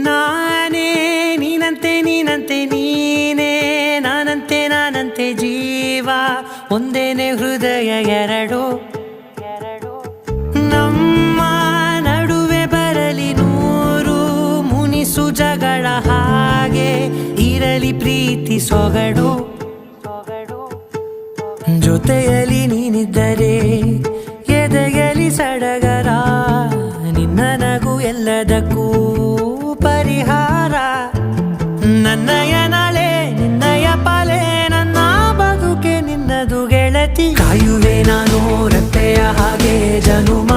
ನಾನೇ ನೀನಂತೆ ನೀನಂತೆ ನೀನೇ ನಾನಂತೆ ಜೀವ ಒಂದೇನೆ ಹೃದಯ ಎರಡು ನಮ್ಮ ನಡುವೆ ಬರಲಿ ನೂರು ಮುನಿಸು ಜಗಳ ಹಾಗೆ ಇರಲಿ ಪ್ರೀತಿ ಸೊಗಡು ಜೊತೆಯಲ್ಲಿ ನೀನಿದ್ದರೆ ಎದೆಯಲಿ ಸಡಗರ ನಿನ್ನ ನಗು ಎಲ್ಲದಕ್ಕೂ ಪರಿಹಾರ ನನ್ನಯ ನಾಳೆ ನಿನ್ನಯ ಪಾಲೆ ನನ್ನ ಬದುಕೆ ನಿನ್ನದು ಗೆಳತಿ ಕಾಯುವೆ ನಾನು ರತ್ತೆಯ ಹಾಗೆ ಜನುಮ